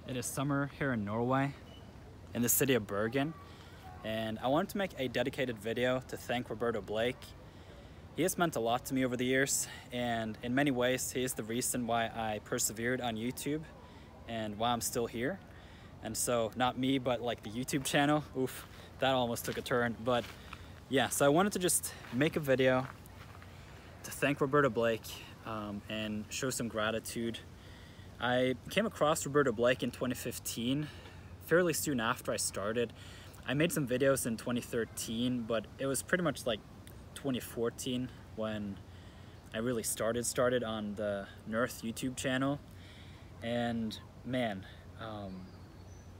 It is summer here in Norway, in the city of Bergen, and I wanted to make a dedicated video to thank Roberto Blake. He has meant a lot to me over the years, and in many ways, he is the reason why I persevered on YouTube and why I'm still here. And so, not me, but like the YouTube channel. Oof, that almost took a turn. But yeah, so I wanted to just make a video to thank Roberto Blake and show some gratitude. I came across Roberto Blake in 2015, fairly soon after I started. I made some videos in 2013, but it was pretty much like 2014 when I really started on the Nurth YouTube channel. And man,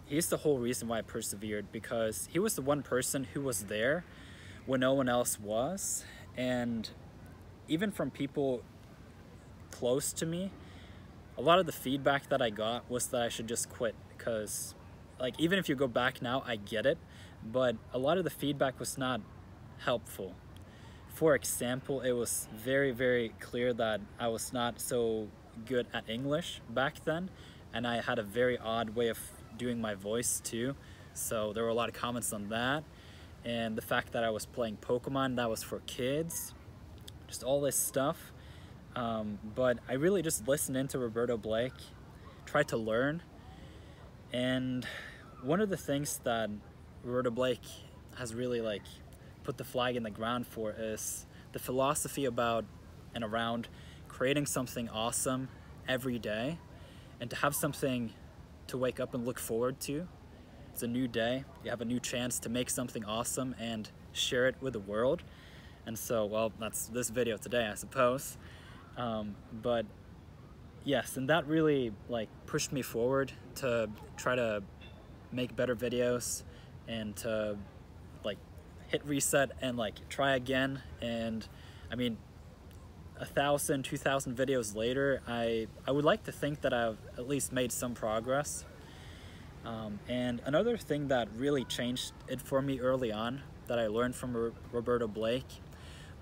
he's the whole reason why I persevered, because he was the one person who was there when no one else was. And even from people close to me, a lot of the feedback that I got was that I should just quit, because like, even if you go back now, I get it, but a lot of the feedback was not helpful. For example, it was very, very clear that I was not so good at English back then, and I had a very odd way of doing my voice too. So there were a lot of comments on that, and the fact that I was playing Pokemon that was for kids, just all this stuff. But I really just listened into Roberto Blake, tried to learn, and one of the things that Roberto Blake has really like put the flag in the ground for is the philosophy about and around creating something awesome every day, and to have something to wake up and look forward to. It's a new day, you have a new chance to make something awesome and share it with the world. And so, well, that's this video today, I suppose. But yes, and that really like pushed me forward to try to make better videos and to like hit reset and like try again. And I mean, 1,000, 2,000 videos later, I would like to think that I've at least made some progress. And another thing that really changed it for me early on that I learned from Roberto Blake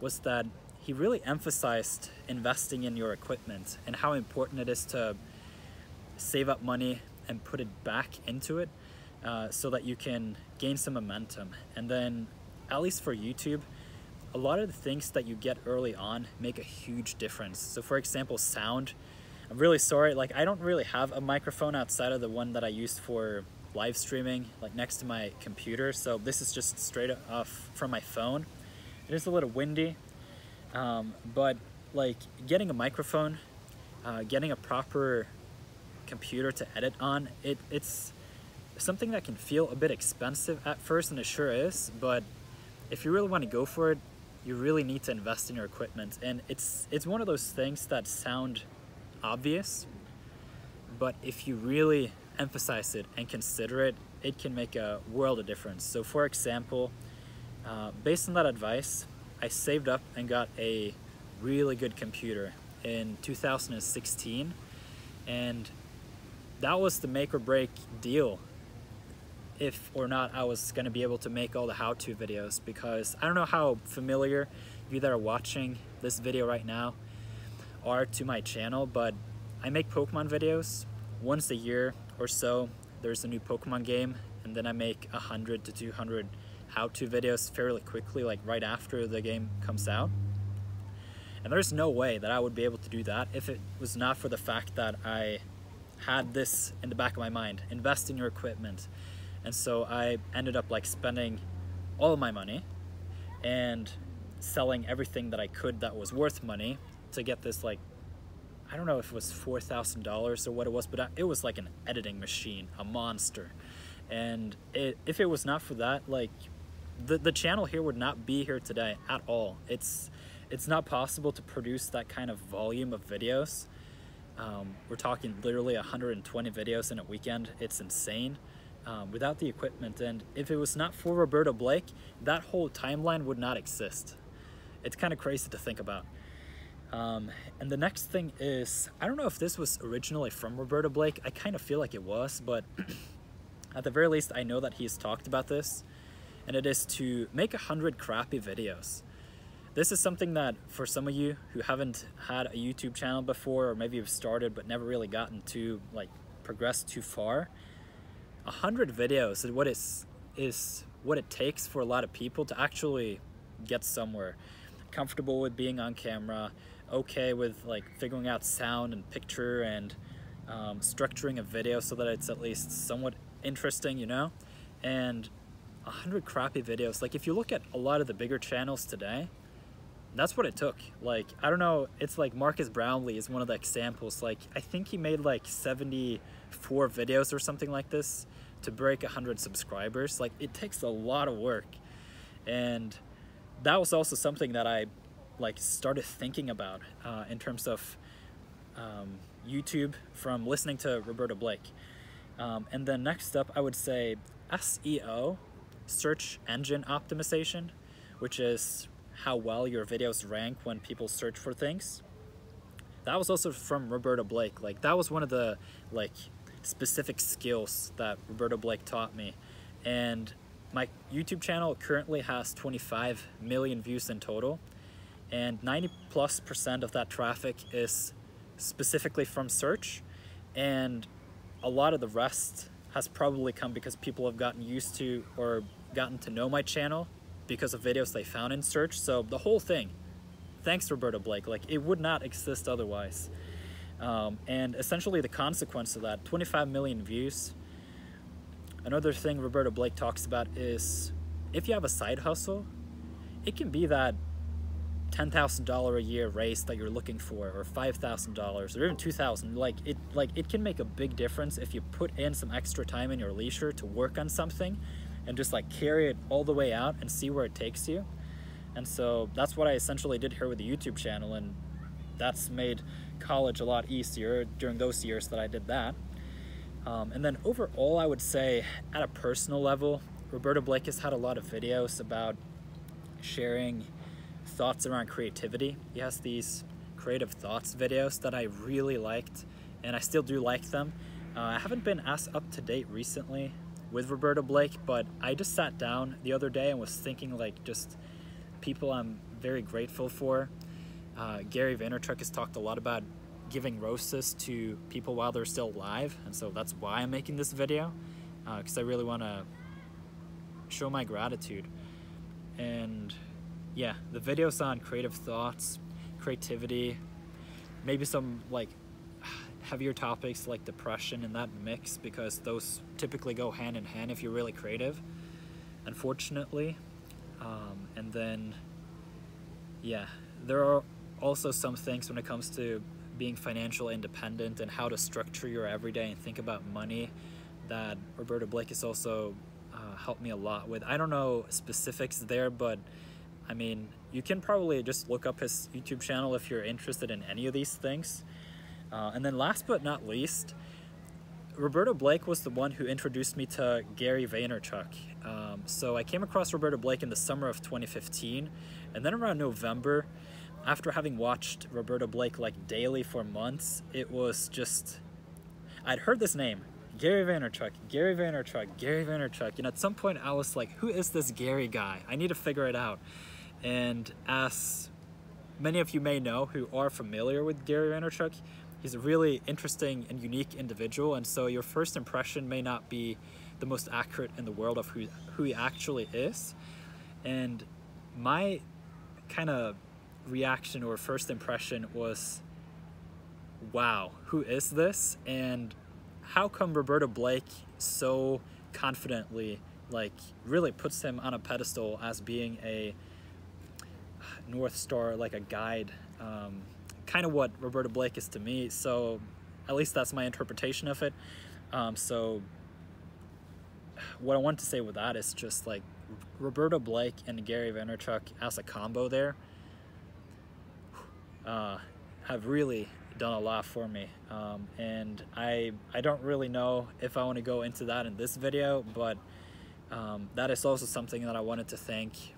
was that he really emphasized investing in your equipment and how important it is to save up money and put it back into it so that you can gain some momentum. And then, at least for YouTube, a lot of the things that you get early on make a huge difference. So for example, sound. I'm really sorry, like I don't really have a microphone outside of the one that I used for live streaming, like next to my computer. So this is just straight off from my phone. It is a little windy. But like getting a microphone, getting a proper computer to edit on, it's something that can feel a bit expensive at first, and it sure is, but if you really want to go for it, you really need to invest in your equipment. And it's one of those things that sound obvious, but if you really emphasize it and consider it, it can make a world of difference. So for example, based on that advice, I saved up and got a really good computer in 2016, and that was the make or break deal if or not I was going to be able to make all the how-to videos. Because I don't know how familiar you that are watching this video right now are to my channel, but I make Pokemon videos once a year or so. There's a new Pokemon game, and then I make 100 to 200 how-to videos fairly quickly, like right after the game comes out. And there's no way that I would be able to do that if it was not for the fact that I had this in the back of my mind: invest in your equipment. And so I ended up like spending all of my money and selling everything that I could that was worth money to get this, like, I don't know if it was $4,000 or what it was, but it was like an editing machine, a monster. And if it was not for that, like, the channel here would not be here today at all. It's not possible to produce that kind of volume of videos. We're talking literally 120 videos in a weekend. It's insane without the equipment. And if it was not for Roberto Blake, that whole timeline would not exist. It's kind of crazy to think about. And the next thing is, I don't know if this was originally from Roberto Blake. I kind of feel like it was, but at the very least, I know that he's talked about this, and it is to make 100 crappy videos. This is something that for some of you who haven't had a YouTube channel before, or maybe you've started but never really gotten to like progress too far. 100 videos is what it takes for a lot of people to actually get somewhere. Comfortable with being on camera, okay with like figuring out sound and picture and structuring a video so that it's at least somewhat interesting, you know? And 100 crappy videos, like if you look at a lot of the bigger channels today, that's what it took. Like, I don't know, it's like Marcus Brownlee is one of the examples. Like, I think he made like 74 videos or something like this to break 100 subscribers. Like, it takes a lot of work. And that was also something that I like started thinking about in terms of YouTube from listening to Roberto Blake. And then next up, I would say SEO, search engine optimization, which is how well your videos rank when people search for things. That was also from Roberto Blake. Like, that was one of the like specific skills that Roberto Blake taught me. And my YouTube channel currently has 25 million views in total, and 90+% of that traffic is specifically from search, and a lot of the rest has probably come because people have gotten used to or gotten to know my channel because of videos they found in search. So the whole thing, thanks Roberto Blake, like it would not exist otherwise. And essentially the consequence of that, 25 million views. Another thing Roberto Blake talks about is if you have a side hustle, it can be that $10,000 a year raise that you're looking for, or $5,000 or even $2,000. Like it can make a big difference if you put in some extra time in your leisure to work on something and just like carry it all the way out and see where it takes you. And so that's what I essentially did here with the YouTube channel, and that's made college a lot easier during those years that I did that. And then overall, I would say at a personal level, Roberto Blake has had a lot of videos about sharing thoughts around creativity. He has these creative thoughts videos that I really liked, and I still do like them. I haven't been as up to date recently with Roberto Blake, but I just sat down the other day and was thinking like just people I'm very grateful for. Gary Vaynerchuk has talked a lot about giving roses to people while they're still alive, and so that's why I'm making this video, because I really want to show my gratitude. And yeah, the videos on creative thoughts, creativity, maybe some like heavier topics like depression in that mix, because those typically go hand in hand if you're really creative, unfortunately. And then yeah, there are also some things when it comes to being financially independent and how to structure your everyday and think about money that Roberto Blake has also helped me a lot with. I don't know specifics there, but I mean, you can probably just look up his YouTube channel if you're interested in any of these things. And then last but not least, Roberto Blake was the one who introduced me to Gary Vaynerchuk. So I came across Roberto Blake in the summer of 2015, and then around November, after having watched Roberto Blake like daily for months, it was just, I'd heard this name, Gary Vaynerchuk, Gary Vaynerchuk, Gary Vaynerchuk, and at some point I was like, who is this Gary guy? I need to figure it out. And as many of you may know who are familiar with Gary Vaynerchuk, he's a really interesting and unique individual, and so your first impression may not be the most accurate in the world of who he actually is. And my kind of reaction or first impression was, wow, who is this? And how come Roberto Blake so confidently like really puts him on a pedestal as being a North Star, like a guide, kind of what Roberto Blake is to me. So at least that's my interpretation of it. So what I want to say with that is just like Roberto Blake and Gary Vaynerchuk as a combo there have really done a lot for me. And I don't really know if I want to go into that in this video, but that is also something that I wanted to thank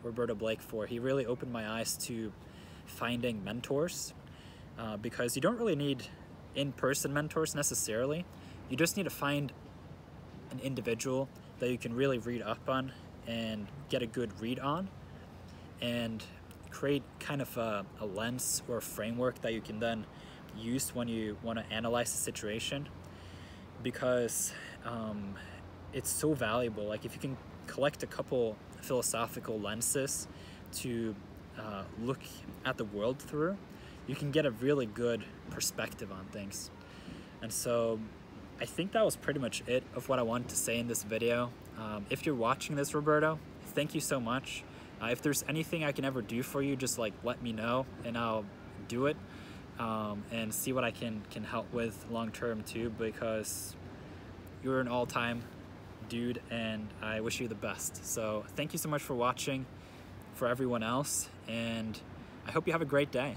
Roberto Blake for. He really opened my eyes to finding mentors, because you don't really need in-person mentors necessarily. You just need to find an individual that you can really read up on and get a good read on, and create kind of a lens or a framework that you can then use when you want to analyze the situation. because it's so valuable. Like if you can collect a couple philosophical lenses to look at the world through, you can get a really good perspective on things. And so I think that was pretty much it of what I wanted to say in this video. If you're watching this, Roberto, thank you so much. If there's anything I can ever do for you, just like let me know and I'll do it, and see what I can help with long term too, because you're an all-time dude and I wish you the best. So thank you so much for watching, for everyone else, and I hope you have a great day.